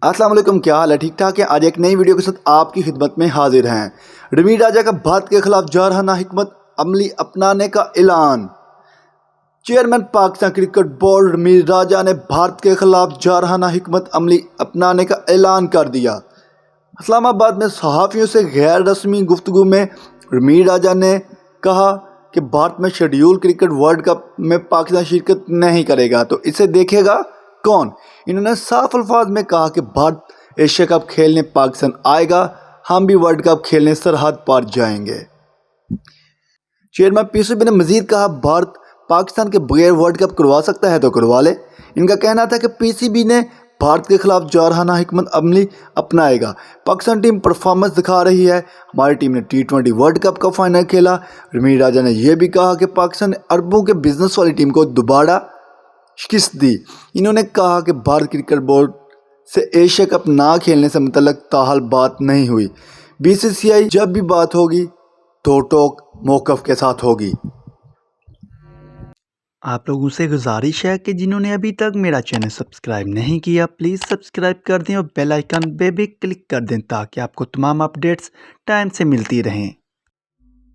अस्सलाम वालेकुम, क्या हाल है? ठीक ठाक है। आज एक नई वीडियो के साथ आपकी खिदमत में हाजिर हैं। रमीज राजा का भारत के खिलाफ जारहाना हिकमत अमली अपनाने का ऐलान। Chairman Pakistan cricket board Rameez Raja ने भारत के खिलाफ जारहाना हिकमत अमली अपनाने का ऐलान कर दिया। इस्लामाबाद में सहाफ़ियों से गैर रस्मी गुफ्तगू में रमीज राजा ने कहा कि भारत में शेड्यूल क्रिकेट वर्ल्ड कप में पाकिस्तान शिरकत नहीं करेगा तो इसे देखेगा कौन। इन्होंने साफ अल्फाज में कहा कि भारत एशिया कप खेलने पाकिस्तान आएगा, हम भी वर्ल्ड कप खेलने सरहद पार जाएंगे। चेयरमैन पीसीबी ने मजीद कहा, भारत पाकिस्तान के बगैर वर्ल्ड कप करवा सकता है तो करवा ले। इनका कहना था कि पीसीबी ने भारत के खिलाफ जारहाना हिकमत अमली अपनाएगा। पाकिस्तान टीम परफॉर्मेंस दिखा रही है, हमारी टीम ने T20 वर्ल्ड कप का फाइनल खेला। रमीज राजा ने यह भी कहा कि पाकिस्तान ने अरबों के बिजनेस वाली टीम को दोबारा शिकस्त दी। इन्होंने कहा कि भारत क्रिकेट बोर्ड से एशिया कप ना खेलने से मुतल्लिक ताहाल बात नहीं हुई। बीसीसीआई जब भी बात होगी तो टोक मौक़िफ़ के साथ होगी। आप लोगों से गुजारिश है कि जिन्होंने अभी तक मेरा चैनल सब्सक्राइब नहीं किया प्लीज़ सब्सक्राइब कर दें और बेल आइकन पे भी क्लिक कर दें ताकि आपको तमाम अपडेट्स टाइम से मिलती रहें।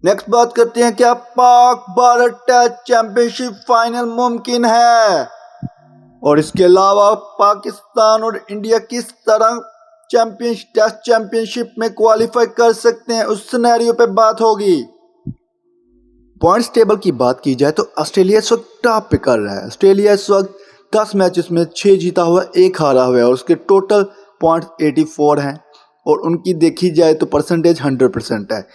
नेक्स्ट बात करते हैं, क्या Pak Bharat test championship final मुमकिन है? और इसके अलावा पाकिस्तान और इंडिया किस तरह टेस्ट चैंपियनशिप में क्वालिफाई कर सकते हैं, उस सिनेरियो पे बात होगी। पॉइंट्स टेबल की बात की जाए तो ऑस्ट्रेलिया इस वक्त टॉप पे कर रहा है। ऑस्ट्रेलिया इस वक्त 10 मैचेस में 6 जीता हुआ 1 हारा हुआ है और उसके टोटल पॉइंट्स 84 हैं और उनकी देखी जाए तो परसेंटेज 100% है।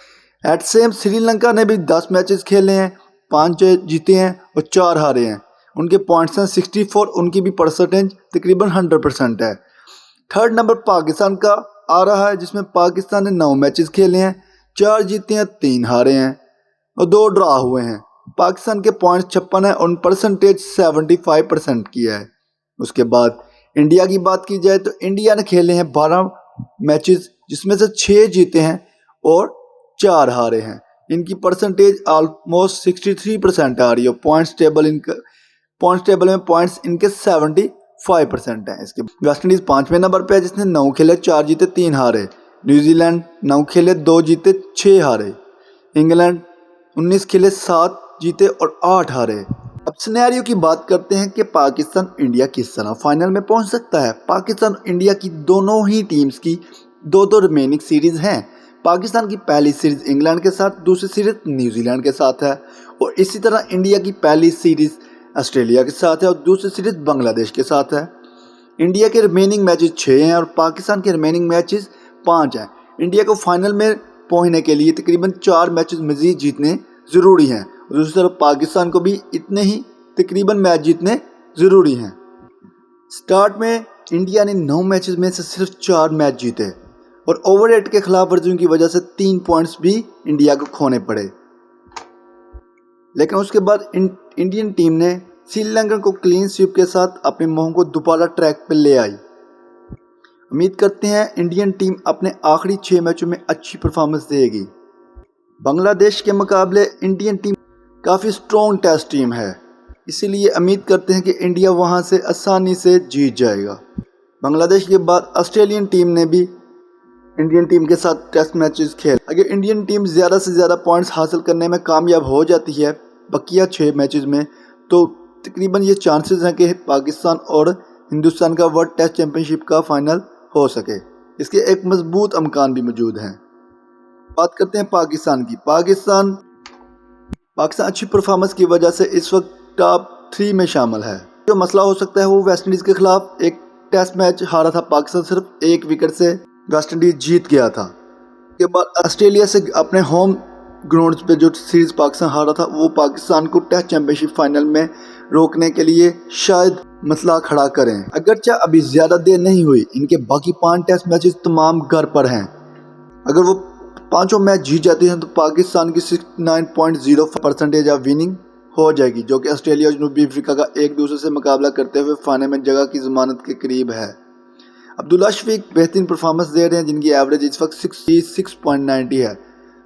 एट सेम श्रीलंका ने भी 10 मैचेस खेले हैं, 5 जीते हैं और 4 हारे हैं। उनके पॉइंट्स हैं 64, उनकी भी परसेंटेज तकरीबन 100% है। थर्ड नंबर पाकिस्तान का आ रहा है जिसमें पाकिस्तान ने 9 मैचेस खेले हैं, 4 जीते हैं, 3 हारे हैं और 2 ड्रा हुए हैं। पाकिस्तान के पॉइंट्स 56 है और परसेंटेज 75% किया है। उसके बाद इंडिया की बात की जाए तो इंडिया ने खेले हैं 12 मैचेस जिसमें से 6 जीते हैं और 4 हारे हैं। इनकी परसेंटेज ऑलमोस्ट 63% आ रही है। पॉइंट्स टेबल में पॉइंट्स इनके 75% हैं। इसके वेस्ट इंडीज़ 5वें नंबर पे है जिसने 9 खेले, 4 जीते, 3 हारे। न्यूजीलैंड 9 खेले, 2 जीते, 6 हारे। इंग्लैंड 19 खेले, 7 जीते और 8 हारे। अब सिनेरियो की बात करते हैं कि पाकिस्तान इंडिया किस तरह फाइनल में पहुंच सकता है। पाकिस्तान इंडिया की दोनों ही टीम्स की 2-2 रिमेनिंग सीरीज़ हैं। पाकिस्तान की पहली सीरीज़ इंग्लैंड के साथ, दूसरी सीरीज़ न्यूजीलैंड के साथ है और इसी तरह इंडिया की पहली सीरीज़ ऑस्ट्रेलिया के साथ है और दूसरी सीरीज़ बांग्लादेश के साथ है। इंडिया के रिमेनिंग मैचेस 6 हैं और पाकिस्तान के रिमेनिंग मैचेस 5 हैं। इंडिया को फाइनल में पहुंचने के लिए तकरीबन 4 मैचेस मज़ीद जीतने ज़रूरी हैं और दूसरी तरफ पाकिस्तान को भी इतने ही तकरीबन मैच जीतने ज़रूरी हैं। स्टार्ट में इंडिया ने 9 मैचेस में से सिर्फ 4 मैच जीते और ओवर रेट के खिलाफ वर्जियों की वजह से 3 पॉइंट्स भी इंडिया को खोने पड़े। लेकिन उसके बाद इंडियन टीम ने श्रीलंका को क्लीन स्वीप के साथ अपने मुंह को दोबारा ट्रैक पर ले आई। उम्मीद करते हैं इंडियन टीम अपने आखिरी 6 मैचों में अच्छी परफॉर्मेंस देगी। बांग्लादेश के मुकाबले इंडियन टीम काफ़ी स्ट्रॉन्ग टेस्ट टीम है, इसीलिए उम्मीद करते हैं कि इंडिया वहां से आसानी से जीत जाएगा। बांग्लादेश के बाद ऑस्ट्रेलियन टीम ने भी इंडियन टीम के साथ टेस्ट मैचेस खेले। अगर इंडियन टीम ज़्यादा से ज़्यादा पॉइंट्स हासिल करने में कामयाब हो जाती है बकिया 6 मैचेस में तो तकरीबन ये चांसेस हैं कि पाकिस्तान और हिंदुस्तान का वर्ल्ड टेस्ट चैंपियनशिप का फाइनल हो सके। इसके एक मजबूत अमकान भी मौजूद हैं। बात करते हैं पाकिस्तान की। पाकिस्तान अच्छी परफॉर्मेंस की वजह से इस वक्त टॉप 3 में शामिल है। जो मसला हो सकता है वो वेस्ट इंडीज़ के खिलाफ एक टेस्ट मैच हारा था पाकिस्तान, सिर्फ 1 विकेट से वेस्ट इंडीज़ जीत गया था। उसके बाद ऑस्ट्रेलिया से अपने होम ग्राउंड्स पे जो सीरीज़ पाकिस्तान हारा था वो पाकिस्तान को टेस्ट चैंपियनशिप फाइनल में रोकने के लिए शायद मसला खड़ा करें। अगरचे अभी ज़्यादा देर नहीं हुई, इनके बाकी 5 टेस्ट मैचेस तमाम घर पर हैं। अगर वो 5 मैच जीत जाते हैं तो पाकिस्तान की 69.05% ऑफ विनिंग हो जाएगी, जो कि ऑस्ट्रेलिया और जनूबी अफ्रीका का एक दूसरे से मुकाबला करते हुए फाइनल में जगह की ज़मानत के करीब है। अब्दुल्ला शफीक बेहतरीन परफॉर्मेंस दे रहे हैं जिनकी एवरेज इस वक्त 66.90 है,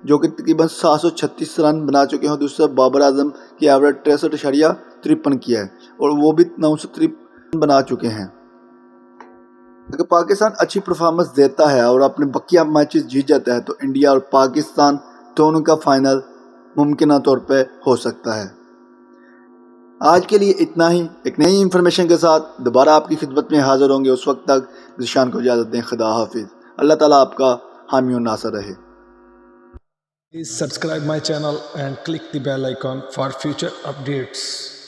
जो कि तकरीबन 736 रन बना चुके हैं। दूसरा बाबर आजम की एवरेज 63.53 की है और वो भी 953 बना चुके हैं। اگر پاکستان اچھی پرفارمنس دیتا ہے اور اپنے بقیہ میچز جیت جاتا ہے تو انڈیا اور پاکستان دونوں کا فائنل ممکنہ طور پہ ہو سکتا ہے۔ آج کے لیے اتنا ہی، ایک نئی انفارمیشن کے ساتھ دوبارہ آپ کی خدمت میں حاضر ہوں گے۔ اس وقت تک ذیشان کو اجازت دیں۔ خدا حافظ۔ اللہ تعالیٰ آپ کا حامی و ناصر رہے۔ Please subscribe my channel and click the bell icon for future updates.